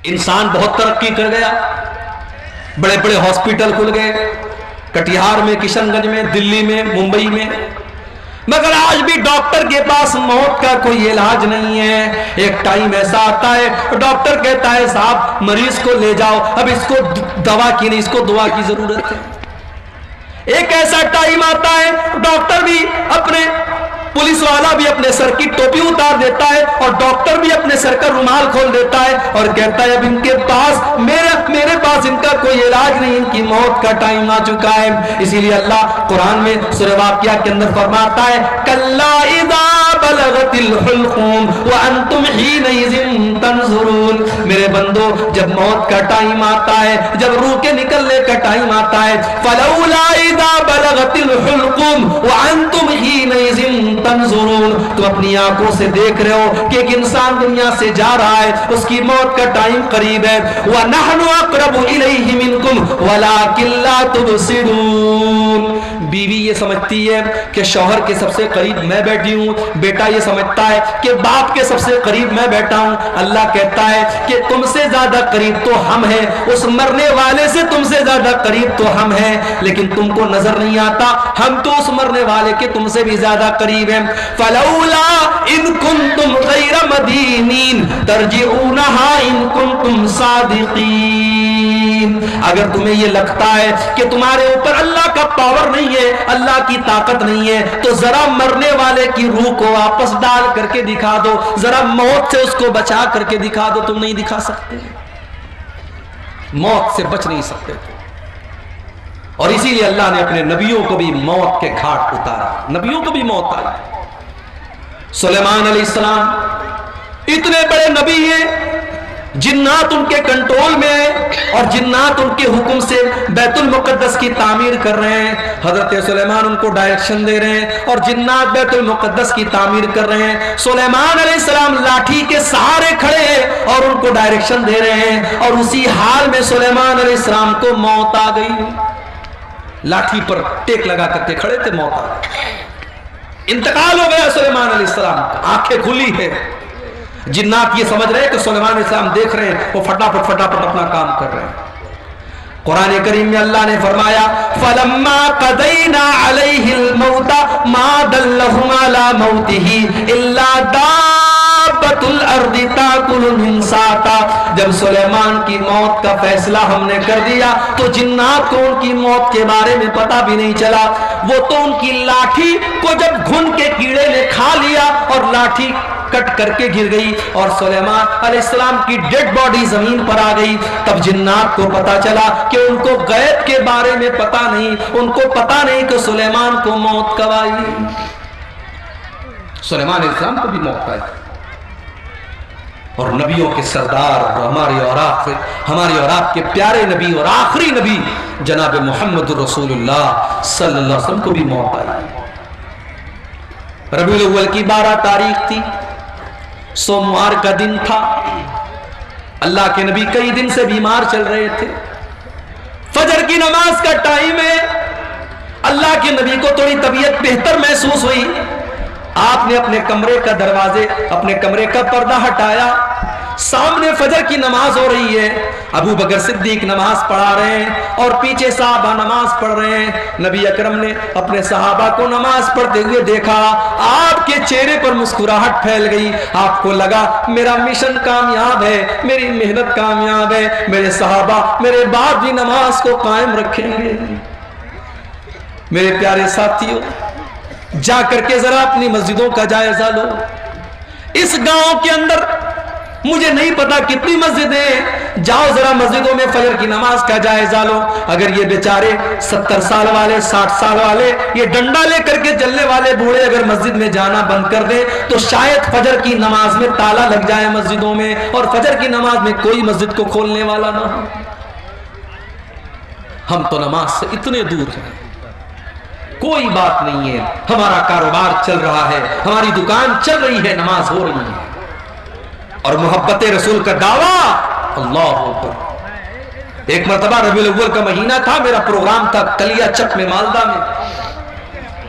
انسان بہت ترقی کر گیا، بڑے بڑے ہاسپٹل کھل گئے، کٹیہار میں، کشن گنج میں، دلی میں، ممبئی میں، مگر آج بھی ڈاکٹر کے پاس موت کا کوئی علاج نہیں ہے۔ ایک ٹائم ایسا آتا ہے ڈاکٹر کہتا ہے صاحب مریض کو لے جاؤ، اب اس کو دوا کی نہیں، اس کو دعا کی ضرورت ہے۔ ایک ایسا ٹائم آتا ہے ڈاکٹر بھی اپنے، پولیس والا بھی اپنے سر کی ٹوپی اتار دیتا ہے اور ڈاکٹر بھی اپنے سر کا رومال کھول دیتا ہے اور کہتا ہے اب ان کے پاس میرے پاس ان کا کوئی علاج نہیں، ان کی موت کا ٹائم آ چکا ہے۔ اسی لیے اللہ قرآن میں سورہ واقعہ کے اندر فرماتا ہے کلا اذا بلغت الحلقوم وانتم حینئذ تنظرون، میرے بندو جب موت کا ٹائم آتا ہے، جب روح کے نکلنے کا ٹائم آتا ہے، فلولا اذا بلغت الحلقوم وانتم حینئذ تنظرون، تو اپنی آنکھوں سے دیکھ رہے ہو کہ ایک انسان دنیا سے جا رہا ہے، اس کی موت کا ٹائم قریب ہے۔ وَنَحْنُ أَقْرَبُ إِلَيْهِ مِنْكُمْ وَلَكِنْ لَا تُبْصِرُونَ، بیوی یہ سمجھتی ہے کہ شوہر کے سب سے قریب میں بیٹھی ہوں، بیٹا یہ سمجھتا ہے کہ باپ کے سب سے قریب میں بیٹھا ہوں۔ اللہ کہتا ہے کہ تم سے زیادہ قریب تو ہم ہیں، اس مرنے والے سے تم سے زیادہ قریب تو ہم ہیں، لیکن تم کو نظر نہیں آتا، ہم تو اس مرنے والے کے تم سے بھی زیادہ قریب ہیں۔ فلولا ان کنتم غیر مدینین ترجعونها ان کنتم صادقین، اگر تمہیں یہ لگتا ہے کہ تمہارے اوپر اللہ کا پاور نہیں ہے، اللہ کی طاقت نہیں ہے، تو ذرا مرنے والے کی روح کو واپس ڈال کر کے دکھا دو، ذرا موت سے اس کو بچا کر کے دکھا دو۔ تم نہیں دکھا سکتے، موت سے بچ نہیں سکتے۔ اور اسی لیے اللہ نے اپنے نبیوں کو بھی موت کے گھاٹ اتارا، نبیوں کو بھی موت آئی۔ سلیمان علیہ السلام اتنے بڑے نبی ہیں، جنات ان کے کنٹرول میں ہیں اور جنات ان کے حکم سے بیت المقدس کی تعمیر کر رہے ہیں۔ حضرت سلیمان ان کو ڈائریکشن دے رہے ہیں اور جنات بیت المقدس کی تعمیر کر رہے ہیں۔ سلیمان علیہ السلام لاٹھی کے سہارے کھڑے ہیں اور ان کو ڈائریکشن دے رہے ہیں، اور اسی حال میں سلیمان علیہ السلام کو موت آ گئی، لاٹھی پر ٹیک لگا کر کے کھڑے تھے، موت آ گئی، انتقال ہو گیا سلیمان علیہ السلام، آنکھیں کھلی ہے۔ جنات یہ سمجھ رہے ہیں کہ سلیمان علیہ السلام دیکھ رہے ہیں، وہ فٹافٹ اپنا کام کر رہے ہیں۔ قرآن کریم میں اللہ نے فرمایا فَلَمَّا قَضَيْنَا عَلَيْهِ الْمَوْتَ مَا دَلَّهُمْ عَلَى مَوْتِهِ إِلَّا دَابَّةُ الْأَرْضِ تَأْكُلُ مِنْ سَأْتَهِ، جب سلیمان کی موت کا فیصلہ ہم نے کر دیا تو جنات کو ان کی موت کے بارے میں پتہ بھی نہیں چلا، وہ تو ان کی لاٹھی کو جب گھن کے کیڑے نے کھا لیا اور لاٹھی کٹ کر کے گر گئی اور سلیمان علیہ السلام کی ڈیڈ باڈی زمین پر آ گئی، تب جنات کو پتا چلا کہ ان کو غیب کے بارے میں پتا نہیں، ان کو پتا نہیں کہ سلیمان کو موت کب آئی۔ سلیمان علیہ السلام کو بھی موت آئی، اور نبیوں کے سردار ہماری اور آپ کے پیارے نبی اور آخری نبی جناب محمد رسول اللہ صلی اللہ علیہ وسلم کو بھی موت آئی۔ ربیع الاول کی 12 تاریخ تھی، سوموار کا دن تھا، اللہ کے نبی کئی دن سے بیمار چل رہے تھے، فجر کی نماز کا ٹائم ہے، اللہ کے نبی کو تھوڑی طبیعت بہتر محسوس ہوئی، آپ نے اپنے کمرے کا پردہ ہٹایا، سامنے فجر کی نماز ہو رہی ہے، ابو بکر صدیق نماز پڑھا رہے ہیں اور پیچھے صحابہ نماز پڑھ رہے ہیں۔ نبی اکرم نے اپنے صحابہ کو نماز پڑھتے ہوئے دیکھا، آپ کے چہرے پر مسکراہٹ پھیل گئی، آپ کو لگا میرا مشن کامیاب ہے، میری محنت کامیاب ہے، میرے صحابہ میرے بعد بھی نماز کو قائم رکھیں گے۔ میرے پیارے ساتھیوں، جا کر کے ذرا اپنی مسجدوں کا جائزہ لو۔ اس گاؤں کے اندر مجھے نہیں پتا کتنی مسجدیں ہیں، جاؤ ذرا مسجدوں میں فجر کی نماز کا جائزہ لو۔ اگر یہ بیچارے 70 سال والے 60 سال والے یہ ڈنڈا لے کر کے چلنے والے بوڑھے اگر مسجد میں جانا بند کر دیں تو شاید فجر کی نماز میں تالا لگ جائے مسجدوں میں، اور فجر کی نماز میں کوئی مسجد کو کھولنے والا نہ ہو۔ ہم تو نماز سے اتنے دور ہیں، کوئی بات نہیں ہے، ہمارا کاروبار چل رہا ہے، ہماری دکان چل رہی ہے، نماز ہو رہی ہے، اور محبت رسول کا دعویٰ۔ اللہ اکبر۔ ایک مرتبہ ربیع الاول کا مہینہ تھا، میرا پروگرام تھا کلیا چک میں، مالدہ میں،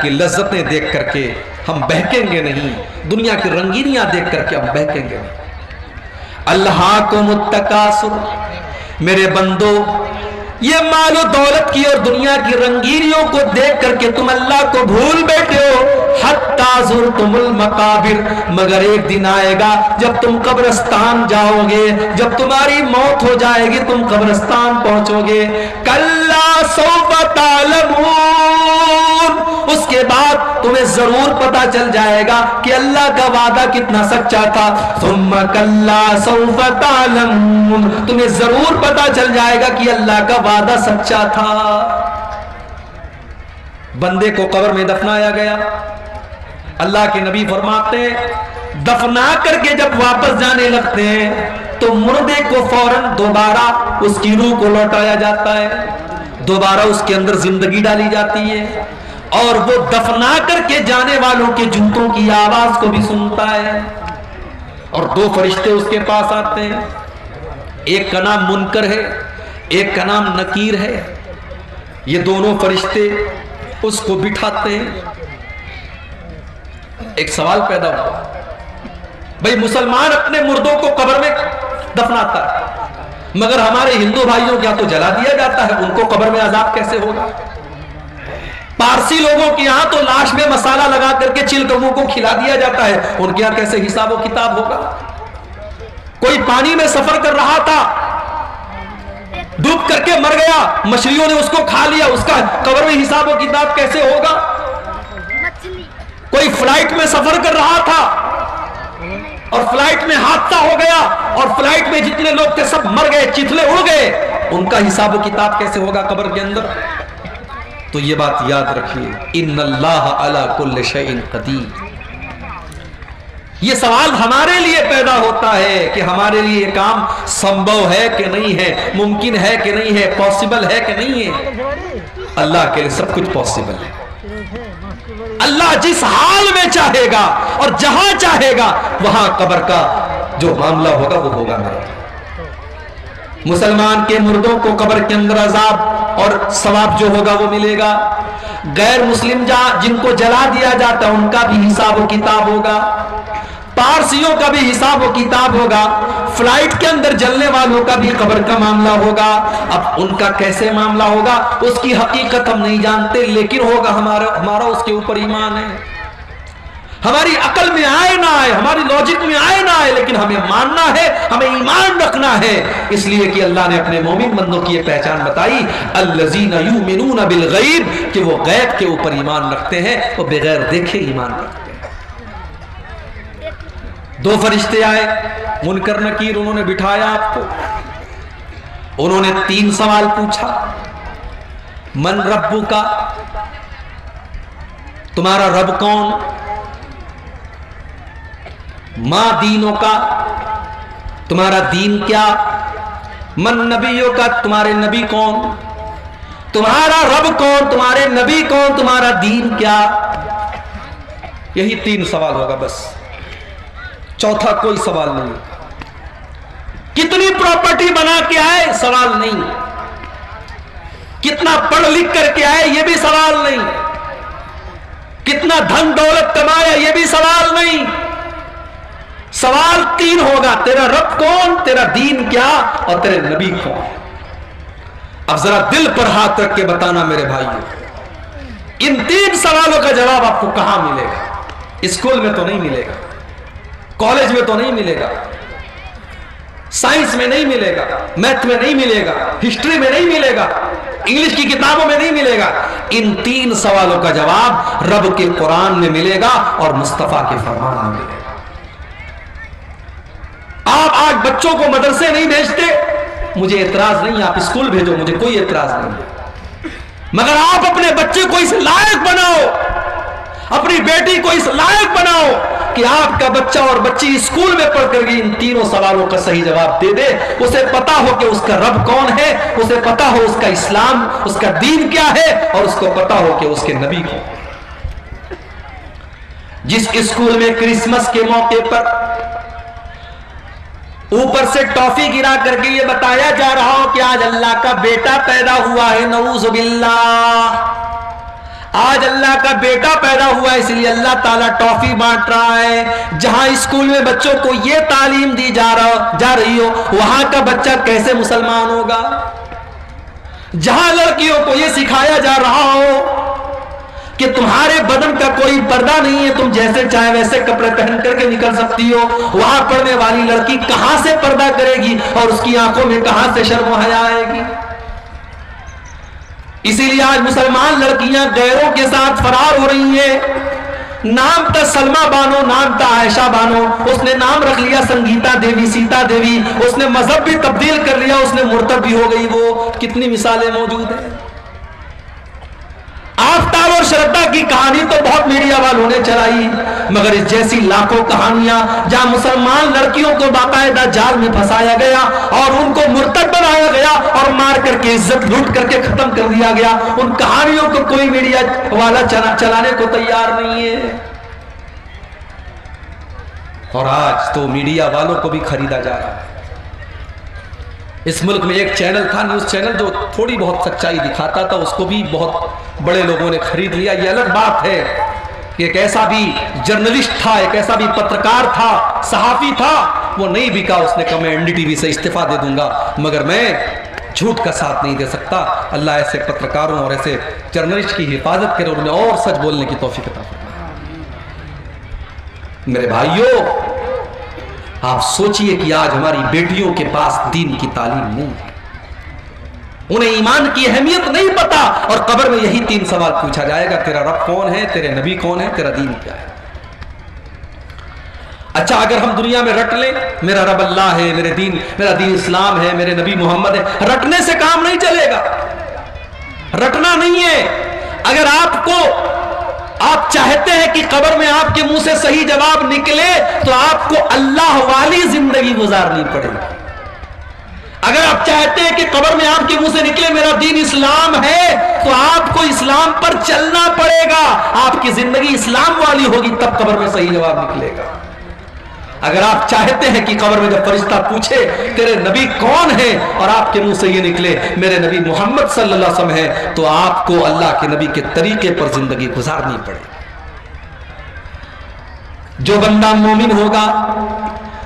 کی لذتیں دیکھ کر کے ہم بہکیں گے نہیں، دنیا کی رنگینیاں دیکھ کر کے ہم بہکیں گے نہیں۔ الہاکم التکاثر، میرے بندو یہ مال و دولت کی اور دنیا کی رنگینیوں کو دیکھ کر کے تم اللہ کو بھول بیٹھے ہو، حتی زرتم المقابر، مگر ایک دن آئے گا جب تم قبرستان جاؤ گے، جب تمہاری موت ہو جائے گی تم قبرستان پہنچو گے، کلا سوف تعلمون، اس کے بعد تمہیں ضرور پتا چل جائے گا کہ اللہ کا وعدہ کتنا سچا تھا، ثم کلا سوف تعلمون، تمہیں ضرور پتا چل جائے گا کہ اللہ کا وعدہ سچا تھا۔ بندے کو قبر میں دفنایا گیا، اللہ کے نبی فرماتے ہیں دفنا کر کے جب واپس جانے لگتے ہیں تو مردے کو فوراً دوبارہ اس کی روح کو لوٹایا جاتا ہے، دوبارہ اس کے اندر زندگی ڈالی جاتی ہے، اور وہ دفنا کر کے جانے والوں کے جوتوں کی آواز کو بھی سنتا ہے، اور دو فرشتے اس کے پاس آتے ہیں، ایک کا نام منکر ہے، ایک کا نام نکیر ہے، یہ دونوں فرشتے اس کو بٹھاتے ہیں۔ ایک سوال پیدا ہوا، بھئی مسلمان اپنے مردوں کو قبر میں دفناتا ہے، مگر ہمارے ہندو بھائیوں کیا تو جلا دیا جاتا ہے، ان کو قبر میں عذاب کیسے ہوگا؟ پارسی لوگوں کے یہاں تو لاش میں مسالہ لگا کر کے چلکموں کو کھلا دیا جاتا ہے، ان کے یہاں کیسے حساب و کتاب ہوگا؟ کوئی پانی میں سفر کر رہا تھا، ڈوب کر کے مر گیا، مچھلیوں نے اس کو کھا لیا، اس کا قبر میں حساب و کتاب کیسے ہوگا؟ کوئی فلائٹ میں سفر کر رہا تھا اور فلائٹ میں حادثہ ہو گیا اور فلائٹ میں جتنے لوگ تھے سب مر گئے، چتلے اڑ گئے، ان کا حساب و کتاب کیسے ہوگا قبر کے اندر؟ تو یہ بات یاد رکھیے، ان اللہ علی کل شیء قدیر۔ یہ سوال ہمارے لیے پیدا ہوتا ہے کہ ہمارے لیے یہ کام سمبھو ہے کہ نہیں ہے، ممکن ہے کہ نہیں ہے، پاسبل ہے کہ نہیں ہے؟ اللہ کے لیے سب کچھ پاسبل ہے۔ اللہ جس حال میں چاہے گا اور جہاں چاہے گا وہاں قبر کا جو معاملہ ہوگا وہ ہوگا۔ مسلمان کے مردوں کو قبر کے اندر عذاب اور ثواب جو ہوگا وہ ملے گا، غیر مسلم جن کو جلا دیا جاتا ہے ان کا بھی حساب و کتاب ہوگا، پارسیوں کا بھی حساب و کتاب ہوگا، فلائٹ کے اندر جلنے والوں کا بھی قبر کا معاملہ ہوگا۔ اب ان کا کیسے معاملہ ہوگا اس کی حقیقت ہم نہیں جانتے، لیکن ہوگا، ہمارا اس کے اوپر ایمان ہے۔ ہماری عقل میں آئے نہ آئے، ہماری لاجک میں آئے نہ آئے، لیکن ہمیں ماننا ہے، ہمیں ایمان رکھنا ہے، اس لیے کہ اللہ نے اپنے مومن بندوں کی یہ پہچان بتائی، الذین یؤمنون بالغیب، کہ وہ غیب کے اوپر ایمان رکھتے ہیں، وہ بغیر دیکھے ایمان رکھتے ہیں۔ دو فرشتے آئے، منکر نکیر، انہوں نے بٹھایا آپ کو، انہوں نے 3 سوال پوچھا، من ربک، تمہارا رب کون؟ ما دینوں کا، تمہارا دین کیا؟ من نبیوں کا، تمہارے نبی کون؟ تمہارا رب کون، تمہارے نبی کون، تمہارا دین کیا؟ یہی 3 سوال ہوگا بس، چوتھا کوئی سوال نہیں۔ کتنی پراپرٹی بنا کے آئے سوال نہیں، کتنا پڑھ لکھ کر کے آئے یہ بھی سوال نہیں، کتنا دھن دولت کمایا یہ بھی سوال نہیں، سوال 3 ہوگا، تیرا رب کون، تیرا دین کیا، اور تیرے نبی کون۔ اب ذرا دل پر ہاتھ رکھ کے بتانا میرے بھائیوں، ان 3 سوالوں کا جواب آپ کو کہاں ملے گا؟ اسکول میں تو نہیں ملے گا، کالج میں تو نہیں ملے گا، سائنس میں نہیں ملے گا، میتھ میں نہیں ملے گا، ہسٹری میں نہیں ملے گا، انگلش کی کتابوں میں نہیں ملے گا۔ ان 3 سوالوں کا جواب رب کے قرآن میں ملے گا اور مصطفیٰ کے فرمان میں ملے گا۔ آپ آج بچوں کو مدرسے نہیں بھیجتے، مجھے اعتراض نہیں، آپ اسکول بھیجو، مجھے کوئی اعتراض نہیں، مگر آپ اپنے بچے کو اس لائق بناؤ، اپنی بیٹی کو اس لائق بناؤ کہ آپ کا بچہ اور بچی اسکول میں پڑھ کر ان 3 سوالوں کا صحیح جواب دے دے، اسے پتا ہو کہ اس کا رب کون ہے، اسے پتا ہو اس کا اسلام، اس کا دین کیا ہے، اور اس کو پتا ہو کہ اس کے نبی کون۔ جس اسکول میں کرسمس کے موقع پر اوپر سے ٹافی گرا کر کے یہ بتایا جا رہا ہو کہ آج اللہ کا بیٹا پیدا ہوا ہے، نعوذ باللہ، آج اللہ کا بیٹا پیدا ہوا ہے، اس لیے اللہ تعالیٰ ٹافی بانٹ رہا ہے. جہاں اسکول میں بچوں کو یہ تعلیم دی جا رہی ہو، وہاں کا بچہ کیسے مسلمان ہوگا؟ جہاں لڑکیوں کو یہ سکھایا جا رہا ہو کہ تمہارے بدن کا کوئی پردہ نہیں ہے، تم جیسے چاہے ویسے کپڑے پہن کر کے نکل سکتی ہو، وہاں پڑھنے والی لڑکی کہاں سے پردہ کرے گی اور اس کی آنکھوں میں کہاں سے شرم و حیا آئے گی؟ اسی لیے آج مسلمان لڑکیاں غیروں کے ساتھ فرار ہو رہی ہیں. نام تھا سلمہ بانو، نام تھا عائشہ بانو، اس نے نام رکھ لیا سنگیتا دیوی، سیتا دیوی، اس نے مذہب بھی تبدیل کر لیا، اس نے مرتد بھی ہو گئی. وہ کتنی مثالیں موجود ہیں. آفتاب اور شردا کی کہانی تو بہت میڈیا والوں نے چلائی، مگر اس جیسی لاکھوں کہانیاں جہاں مسلمان لڑکیوں کو باقاعدہ جال میں پھنسایا گیا اور ان کو مرتد بنایا گیا اور مار کر کے عزت لوٹ کر کے ختم کر دیا گیا، ان کہانیوں کو کوئی میڈیا والا چلانے کو تیار نہیں ہے. اور آج تو میڈیا والوں کو بھی خریدا جا رہا ہے. اس ملک میں ایک چینل تھا، نیوز چینل، جو تھوڑی بہت سچائی دکھاتا تھا، اس کو بھی بہت بڑے لوگوں نے خرید لیا. یہ الگ بات ہے کہ ایک ایسا بھی جرنلسٹ تھا، ایک ایسا بھی پترکار تھا، صحافی تھا، وہ نہیں بکا. اس نے کہا میں این ڈی ٹی وی سے استعفیٰ دے دوں گا، مگر میں جھوٹ کا ساتھ نہیں دے سکتا. اللہ ایسے پترکاروں اور ایسے جرنلسٹ کی حفاظت کرے اور انہیں اور سچ بولنے کی توفیق عطا فرمائے. میرے بھائیوں، آپ سوچئے کہ آج ہماری بیٹیوں کے پاس دین کی تعلیم نہیں ہے، انہیں ایمان کی اہمیت نہیں پتا، اور قبر میں یہی 3 سوال پوچھا جائے گا: تیرا رب کون ہے، تیرے نبی کون ہے، تیرا دین کیا ہے. اچھا، اگر ہم دنیا میں رٹ لیں میرا رب اللہ ہے، میرا دین اسلام ہے، میرے نبی محمد ہے، رٹنے سے کام نہیں چلے گا. رٹنا نہیں ہے. اگر آپ چاہتے ہیں کہ قبر میں آپ کے منہ سے صحیح جواب نکلے تو آپ کو اللہ والی زندگی گزارنی پڑے گی. اگر آپ چاہتے ہیں کہ قبر میں آپ کے منہ سے نکلے میرا دین اسلام ہے تو آپ کو اسلام پر چلنا پڑے گا. آپ کی زندگی اسلام والی ہوگی تب قبر میں صحیح جواب نکلے گا. اگر آپ چاہتے ہیں کہ قبر میں جب فرشتہ پوچھے تیرے نبی کون ہے اور آپ کے منہ سے یہ نکلے میرے نبی محمد صلی اللہ علیہ وسلم ہے، تو آپ کو اللہ کے نبی کے طریقے پر زندگی گزارنی پڑے. جو بندہ مومن ہوگا،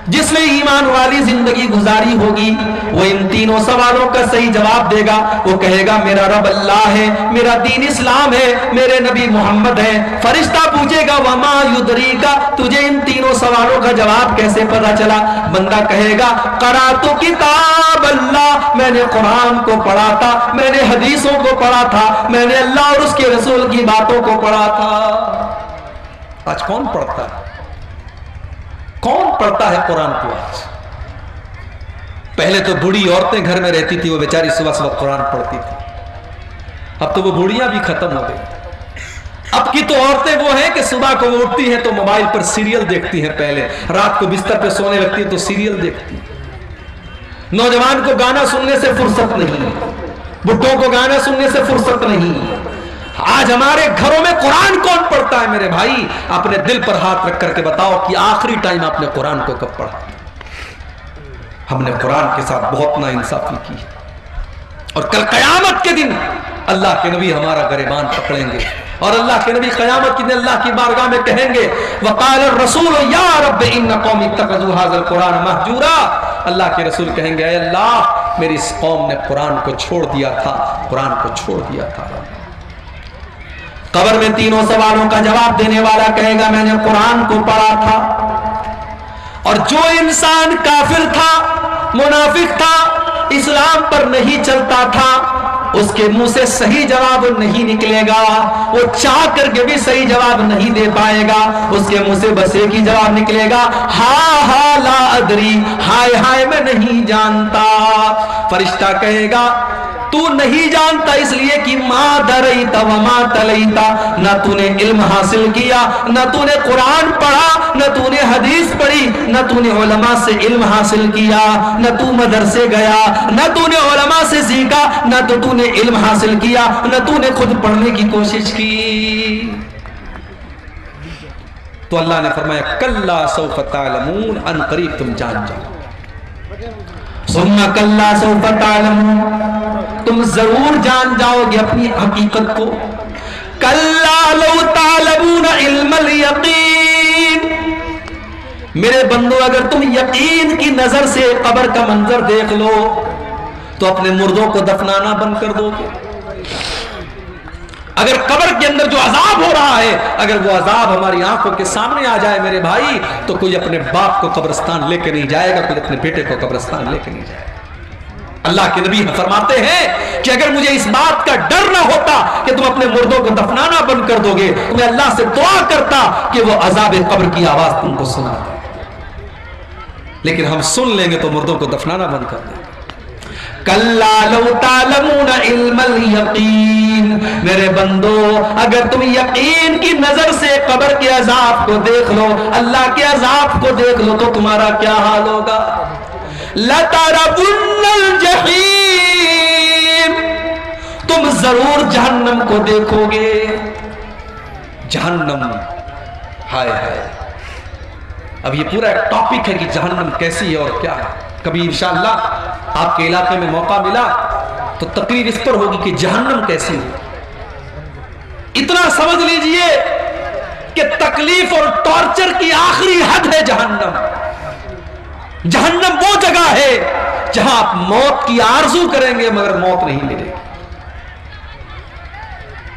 جس نے ایمان والی زندگی گزاری ہوگی، وہ ان 3 سوالوں کا صحیح جواب دے گا. وہ کہے گا میرا رب اللہ ہے، میرا دین اسلام ہے، میرے نبی محمد ہے. فرشتہ پوچھے گا وما یدریکا، تجھے ان 3 سوالوں کا جواب کیسے پتا چلا؟ بندہ کہے گا قرأت کتاب اللہ، میں نے قرآن کو پڑھا تھا، میں نے حدیثوں کو پڑھا تھا، میں نے اللہ اور اس کے رسول کی باتوں کو پڑھا تھا. آج کون پڑھتا ہے؟ کون پڑھتا ہے قرآن کو آج؟ پہلے تو بوڑھی عورتیں گھر میں رہتی تھی، وہ بیچاری صبح صبح قرآن پڑھتی تھی. اب تو وہ بوڑھیاں بھی ختم ہو گئی. اب کی تو عورتیں وہ ہیں کہ صبح کو وہ اٹھتی ہیں تو موبائل پر سیریل دیکھتی ہیں، پہلے رات کو بستر پہ سونے لگتی ہیں تو سیریل دیکھتی ہیں. نوجوان کو گانا سننے سے فرصت نہیں، بڈھوں کو گانا سننے سے فرصت نہیں. آج ہمارے گھروں میں قرآن کون پڑھتا ہے؟ میرے بھائی اپنے دل پر ہاتھ رکھ کر کے بتاؤ کہ آخری ٹائم آپ نے قرآن کو کب پڑھا؟ ہم نے قرآن کے ساتھ بہت ناانصافی کی، اور کل قیامت کے دن اللہ کے نبی ہمارا گریبان پکڑیں گے، اور اللہ کے نبی قیامت کے دن اللہ کی بارگاہ میں کہیں گے وقال الرسول یا رب ان قوم اتخذوا هذا القرآن مہجورا. اللہ کے رسول کہیں گے اے اللہ میری اس قوم نے قرآن کو چھوڑ دیا تھا، قرآن کو چھوڑ دیا تھا. قبر میں 3 سوالوں کا جواب دینے والا کہے گا میں نے قرآن کو پڑھا تھا. اور جو انسان کافر تھا، منافق تھا، اسلام پر نہیں چلتا تھا، اس کے منہ سے صحیح جواب نہیں نکلے گا. وہ چاہ کر کے بھی صحیح جواب نہیں دے پائے گا. اس کے منہ سے بس ایک ہی جواب نکلے گا ہاں لا ادری، ہائے ہائے میں نہیں جانتا. فرشتہ کہے گا تو نہیں جانتا اس لیے کہ ما دریت وما تلیتا، نہ تو نے علم حاصل کیا، نہ تو نے قرآن پڑھا، نہ تو نے حدیث پڑھی، نہ تو نے علماء سے علم حاصل کیا، نہ تو مدرسے گیا، نہ تو نے علماء سے سیکھا، نہ تو نے علم حاصل کیا، نہ تو نے خود پڑھنے کی کوشش کی. تو اللہ نے فرمایا کلا سوف تعلمون، ان قریب تم جان جاؤ. ثم کلا سوف تعلمون، تم ضرور جان جاؤ گے اپنی حقیقت کو. کلا لو تعلمون علم الیقین، میرے بندو اگر تم یقین کی نظر سے قبر کا منظر دیکھ لو تو اپنے مردوں کو دفنانا بند کر دو گے۔ اگر قبر کے اندر جو عذاب ہو رہا ہے، اگر وہ عذاب ہماری آنکھوں کے سامنے آ جائے میرے بھائی، تو کوئی اپنے باپ کو قبرستان لے کے نہیں جائے گا، کوئی اپنے بیٹے کو قبرستان لے کے نہیں جائے گا۔ اللہ کے نبی فرماتے ہیں کہ اگر مجھے اس بات کا ڈر نہ ہوتا کہ تم اپنے مردوں کو دفنانا بند کر دو گے تو میں اللہ سے دعا کرتا کہ وہ عذاب قبر کی آواز تم کو سنا دے، لیکن ہم سن لیں گے تو مردوں کو دفنانا بند کر دیں۔ کلا لو تعلمون علم الیقین، میرے بندو اگر تم یقین کی نظر سے قبر کے عذاب کو دیکھ لو، اللہ کے عذاب کو دیکھ لو تو تمہارا کیا حال ہوگا؟ لَتَرَوُنَّ الْجَحِيمَ، تم ضرور جہنم کو دیکھو گے۔ جہنم، ہائے ہائے، اب یہ پورا ایک ٹاپک ہے کہ جہنم کیسی ہے اور کیا ہے۔ کبھی انشاءاللہ آپ کے علاقے میں موقع ملا تو تقریر اس پر ہوگی کہ جہنم کیسی ہے۔ اتنا سمجھ لیجئے کہ تکلیف اور ٹارچر کی آخری حد ہے جہنم۔ جہنم وہ جگہ ہے جہاں آپ موت کی آرزو کریں گے مگر موت نہیں ملے گی۔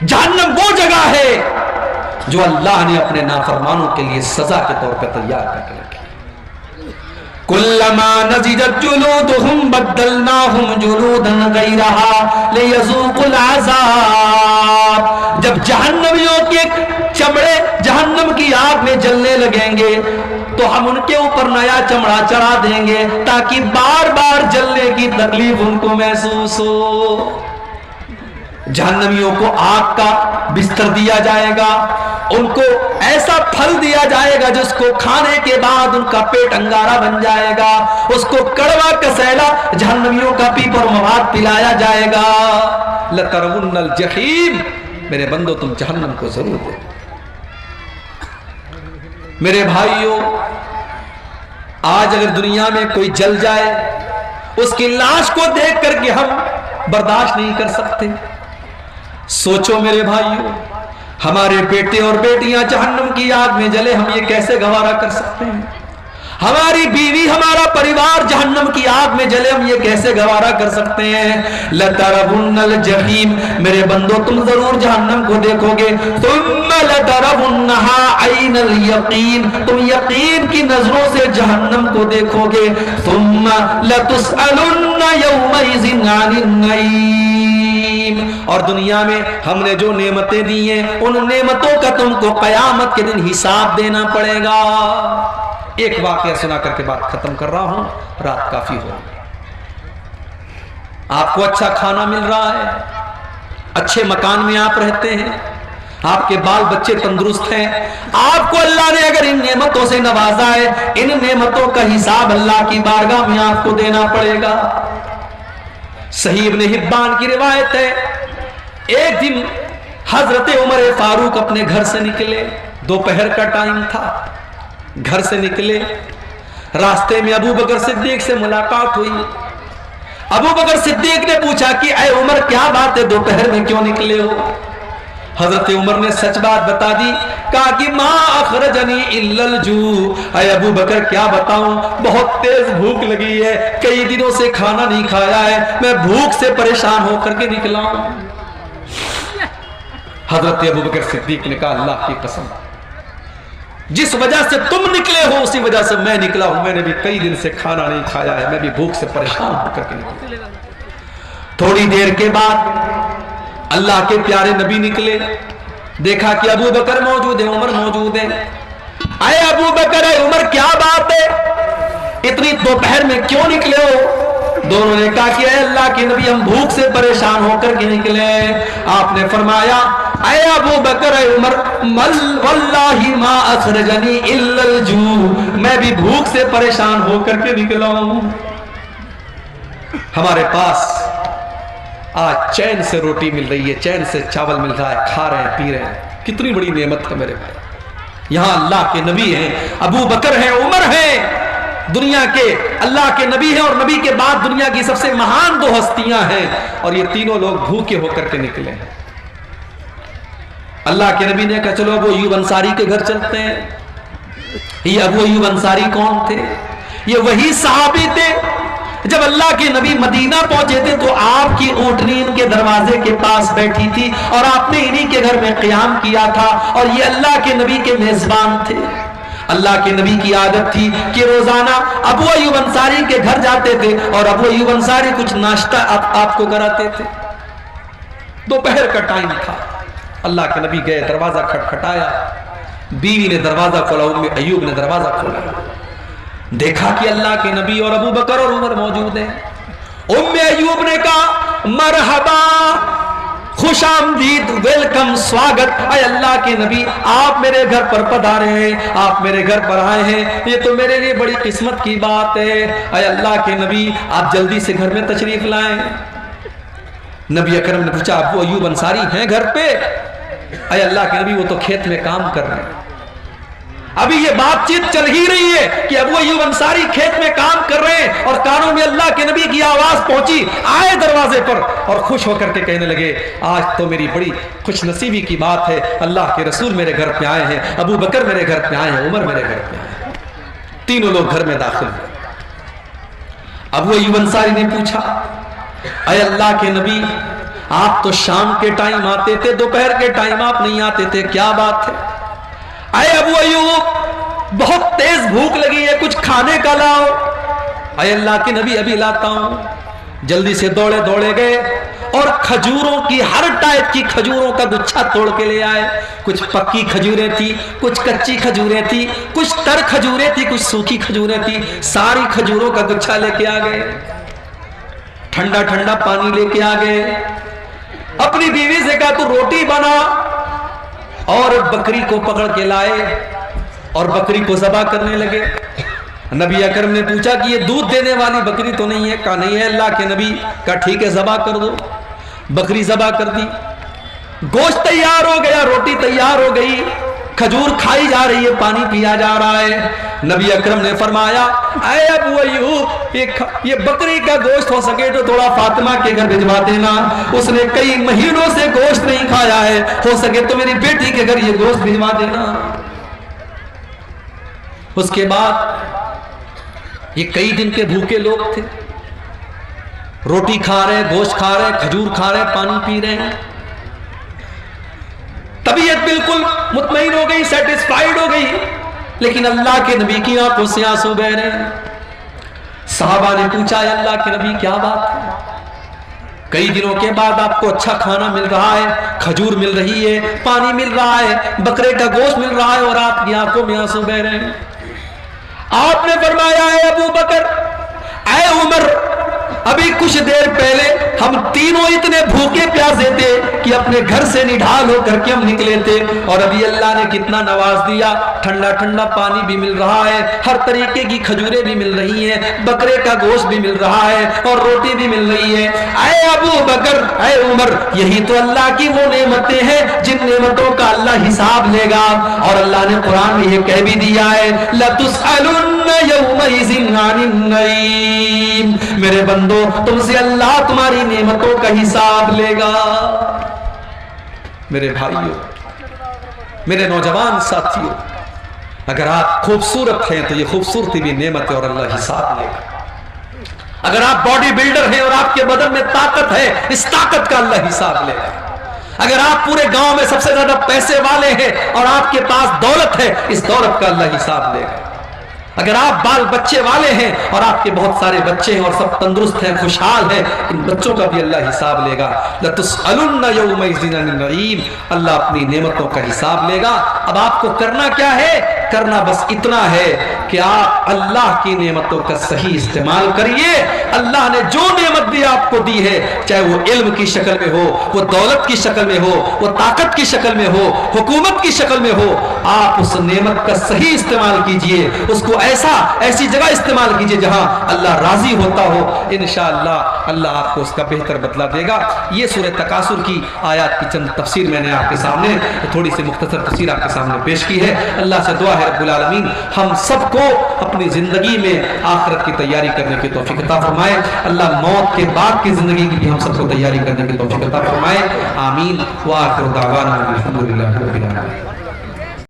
جہنم وہ جگہ ہے جو اللہ نے اپنے نافرمانوں کے لیے سزا کے طور پہ تیار کر کے رکھی۔ کلما نضجت جلودہم بدلناہم جلودا غیرہا لیذوقوا العذاب، جب جہنمیوں کے چمڑے جہنم کی آگ میں جلنے لگیں گے تو ہم ان کے اوپر نیا چمڑا چڑھا دیں گے تاکہ بار بار جلنے کی تکلیف ان کو محسوس ہو۔ جہنمیوں کو آگ کا بستر دیا جائے گا، ان کو ایسا پھل دیا جائے گا جس کو کھانے کے بعد ان کا پیٹ انگارہ بن جائے گا، اس کو کڑوا کسیلا جہنمیوں کا پیپ اور مواد پلایا جائے گا۔ لَتَرَوُنَّ الْجَحِيمَ، میرے بندو تم جہنم کو ضرور دو۔ میرے بھائیوں، آج اگر دنیا میں کوئی جل جائے اس کی لاش کو دیکھ کر کے ہم برداشت نہیں کر سکتے۔ سوچو میرے بھائیوں، ہمارے بیٹے اور بیٹیاں جہنم کی آگ میں جلے، ہم یہ کیسے گوارا کر سکتے ہیں؟ ہماری بیوی، ہمارا پریوار جہنم کی آگ میں جلے، ہم یہ کیسے گوارا کر سکتے ہیں؟ لَتَرَوُنَّ الْجَحِيمَ، میرے بندو تم ضرور جہنم کو دیکھو گے۔ ثُمَّ لَتَرَوُنَّهَا عَيْنَ الْيَقِينَ، تم یقین کی نظروں سے جہنم کو دیکھو گے۔ ثُمَّ لَتُسْأَلُنَّ يَوْمَئِذٍ عَنِ النَّعِيمِ، اور دنیا میں ہم نے جو نعمتیں دی ہیں ان نعمتوں کا تم کو قیامت کے دن حساب دینا پڑے گا۔ ایک واقعہ سنا کر کے بات ختم کر رہا ہوں، رات کافی ہو گئی۔ آپ کو اچھا کھانا مل رہا ہے، اچھے مکان میں آپ رہتے ہیں، آپ کے بال بچے تندرست ہیں، آپ کو اللہ نے اگر ان نعمتوں سے نوازا ہے، ان نعمتوں کا حساب اللہ کی بارگاہ میں آپ کو دینا پڑے گا۔ صحیح ابن حبان کی روایت ہے، ایک دن حضرت عمر فاروق اپنے گھر سے نکلے، دوپہر کا ٹائم تھا، گھر سے نکلے، راستے میں ابو بکر صدیق سے ملاقات ہوئی۔ ابو بکر صدیق نے پوچھا کہ اے عمر کیا بات ہے، دوپہر میں کیوں نکلے ہو؟ حضرت عمر نے سچ بات بتا دی، کہا کہ ما اخرجنی الا الجوع، اے ابو بکر کیا بتاؤں، بہت تیز بھوک لگی ہے، کئی دنوں سے کھانا نہیں کھایا ہے، میں بھوک سے پریشان ہو کر کے نکلا ہوں۔ حضرت ابو بکر صدیق نے کہا اللہ کی قسم، جس وجہ سے تم نکلے ہو اسی وجہ سے میں نکلا ہوں، میں نے بھی کئی دن سے کھانا نہیں کھایا ہے، میں بھی بھوک سے پریشان ہو کر کے نکلا۔ تھوڑی دیر کے بعد اللہ کے پیارے نبی نکلے، دیکھا کہ ابو بکر موجود ہے، عمر موجود ہے۔ اے ابو بکر، اے عمر کیا بات ہے، اتنی دوپہر میں کیوں نکلے ہو؟ دونوں نے کہا کہ اے اللہ کے نبی ہم بھوک سے پریشان ہو کر کے نکلے۔ آپ نے فرمایا اے ابو بکر، اے عمر، واللہ ما اخرجنی الا الجوع، میں بھی بھوک سے پریشان ہو کر کے نکلا ہوں۔ ہمارے پاس آج چین سے روٹی مل رہی ہے، چین سے چاول مل رہا ہے، کھا رہے ہیں، پی رہے ہیں، کتنی بڑی نعمت ہے میرے بھائی۔ یہاں اللہ کے نبی ہیں، ابو بکر ہیں، عمر ہیں، دنیا کے اللہ کے نبی ہیں، اور نبی کے بعد دنیا کی سب سے مہان دو ہستیاں ہیں، اور یہ تینوں لوگ بھوکے ہو کر کے نکلے ہیں۔ اللہ کے نبی نے کہا چلو ابو ایوب انصاری کے گھر چلتے ہیں. یہ ابو ایوب انصاری کون تھے؟ یہ وہی صحابی تھے جب اللہ کے نبی مدینہ پہنچے تھے تو آپ کی اونٹنی ان کے دروازے کے پاس بیٹھی تھی اور آپ نے انہی کے گھر میں قیام کیا تھا. اور یہ اللہ کے نبی کے میزبان تھے. اللہ کے نبی کی عادت تھی کہ روزانہ ابو ایوب انصاری کے گھر جاتے تھے اور ابو ایوب انصاری کچھ ناشتہ آپ کو کراتے تھے. دوپہر کا ٹائم تھا. اللہ کے نبی گئے, دروازہ کھٹکھٹایا. بیوی نے دروازہ کھولا, ام ایوب نے دروازہ کھولا. دیکھا کہ اللہ کے نبی اور ابو بکر اور عمر موجود ہیں. ام ایوب نے کہا مرحبا, خوش آمدید, ویلکم, سواگت. اے اللہ کے نبی آپ میرے گھر پر پدھارے ہیں, آپ میرے گھر پر آئے ہیں, یہ تو میرے لیے بڑی قسمت کی بات ہے. اے اللہ کے نبی آپ جلدی سے گھر میں تشریف لائیں. نبی اکرم نے پوچھا ابو ایوب انصاری ہیں گھر پہ؟ اے اللہ کے نبی وہ تو کھیت میں کام کر رہے ہیں. ابھی یہ بات چیت چل ہی رہی ہے کہ ابو ایوب انصاری کھیت میں کام کر رہے ہیں اور کانوں میں اللہ کے نبی کی آواز پہنچی. آئے دروازے پر اور خوش ہو کر کے کہنے لگے آج تو میری بڑی خوش نصیبی کی بات ہے, اللہ کے رسول میرے گھر پہ آئے ہیں, ابو بکر میرے گھر پہ آئے ہیں, عمر میرے گھر پہ آئے ہیں. تینوں لوگ گھر میں داخل ہوئے. ابو ایوب انصاری نے پوچھا اے اللہ کے نبی آپ تو شام کے ٹائم آتے تھے, دوپہر کے ٹائم آپ نہیں آتے تھے, کیا بات ہے؟ اے ابو ایوب بہت تیز بھوک لگی ہے, کچھ کھانے کا لاؤ. اے اللہ کے نبی ابھی لاتا ہوں. جلدی سے دوڑے گئے اور کھجوروں کی ہر ٹائپ کی کھجوروں کا گچھا توڑ کے لے آئے. کچھ پکی کھجوریں تھی, کچھ کچی کھجوریں تھی, کچھ تر کھجوریں تھی, کچھ سوکھی کھجوریں تھی. ساری کھجوروں کا گچھا لے کے آ گئے. ٹھنڈا ٹھنڈا پانی لے کے آ گئے. اپنی بیوی سے کہا تو روٹی بنا, اور بکری کو پکڑ کے لائے اور بکری کو ذبح کرنے لگے. نبی اکرم نے پوچھا کہ یہ دودھ دینے والی بکری تو نہیں ہے؟ کہا نہیں ہے اللہ کے نبی. کہا ٹھیک ہے ذبح کر دو. بکری ذبح کر دی. گوشت تیار ہو گیا, روٹی تیار ہو گئی, کھجور کھائی جا رہی ہے, پانی پیا جا رہا ہے. نبی اکرم نے فرمایا اے ابو ایوب یہ بکری کا گوشت ہو سکے تو تھوڑا فاطمہ کے گھر بھجوا دینا, اس نے کئی مہینوں سے گوشت نہیں کھایا ہے, ہو سکے تو میری بیٹی کے گھر یہ گوشت بھجوا دینا. اس کے بعد یہ کئی دن کے بھوکے لوگ تھے, روٹی کھا رہے, گوشت کھا رہے, کھجور کھا رہے, پانی پی رہے ہیں. طبیعت بالکل مطمئن ہو گئی, سیٹسفائیڈ ہو گئی, لیکن اللہ کے نبی کی آنکھوں سے آنسو بہ رہے ہیں. صحابہ نے پوچھا اے اللہ کے نبی کیا بات ہے؟ کئی دنوں کے بعد آپ کو اچھا کھانا مل رہا ہے, کھجور مل رہی ہے, پانی مل رہا ہے, بکرے کا گوشت مل رہا ہے, اور آپ کی آنکھوں میں آنسو بہ رہے ہیں. آپ نے فرمایا اے ابو بکر, اے عمر, ابھی کچھ دیر پہلے ہم تینوں اتنے بھوکے پیاسے تھے کہ اپنے گھر سے نڈھال ہو کر کے ہم نکلے تھے, اور ابھی اللہ نے کتنا نواز دیا, ٹھنڈا ٹھنڈا پانی بھی مل رہا ہے, ہر طریقے کی کھجوریں بھی مل رہی ہیں, بکرے کا گوشت بھی مل رہا ہے, اور روٹی بھی مل رہی ہے. اے ابو بکر, اے عمر, یہی تو اللہ کی وہ نعمتیں ہیں جن نعمتوں کا اللہ حساب لے گا. اور اللہ نے قرآن میں یہ کہہ بھی دیا ہے لَتُسْأَلُنَّ يَوْمَئِذٍ عَنِ النَّعِيمِ, میرے بندو تم سے اللہ تمہاری نعمتوں کا حساب لے گا. میرے بھائیوں, میرے نوجوان ساتھیوں, اگر آپ خوبصورت ہیں تو یہ خوبصورتی بھی نعمت ہے اور اللہ حساب لے گا. اگر آپ باڈی بلڈر ہیں اور آپ کے بدن میں طاقت ہے, اس طاقت کا اللہ حساب لے گا. اگر آپ پورے گاؤں میں سب سے زیادہ پیسے والے ہیں اور آپ کے پاس دولت ہے, اس دولت کا اللہ حساب لے گا. اگر آپ بال بچے والے ہیں اور آپ کے بہت سارے بچے ہیں اور سب تندرست ہیں, خوشحال ہیں, ان بچوں کا بھی اللہ حساب لے گا. لَتُسْأَلُنَّ يَوْمَئِذٍ عَنِ النَّعِيمِ, اللہ اپنی نعمتوں کا حساب لے گا. اب آپ کو کرنا کیا ہے؟ کرنا بس اتنا ہے کہ آپ اللہ کی نعمتوں کا صحیح استعمال کریے. اللہ نے جو نعمت بھی آپ کو دی ہے, چاہے وہ علم کی شکل میں ہو, وہ دولت کی شکل میں ہو, وہ طاقت کی شکل میں ہو, حکومت کی شکل میں ہو, آپ اس نعمت کا صحیح استعمال کیجئے. اس کو ایسی جگہ استعمال کیجئے جہاں اللہ راضی ہوتا ہو. انشاءاللہ اللہ آپ کو اس کا بہتر بدلہ دے گا. یہ سورہ تکاثر کی آیات کی چند تفسیر میں نے آپ کے سامنے, تھوڑی سی مختصر تفسیر آپ کے سامنے پیش کی ہے. اللہ سے دعا ہے رب العالمین ہم سب کو اپنی زندگی میں آخرت کی تیاری کرنے کی توفیق عطا فرمائے. اللہ موت کے بعد کی زندگی کی بھی ہم سب کو تیاری کرنے کی توفیق عطا فرمائے. آمین. وآخر دعوانا الحمدللہ رب العالمین.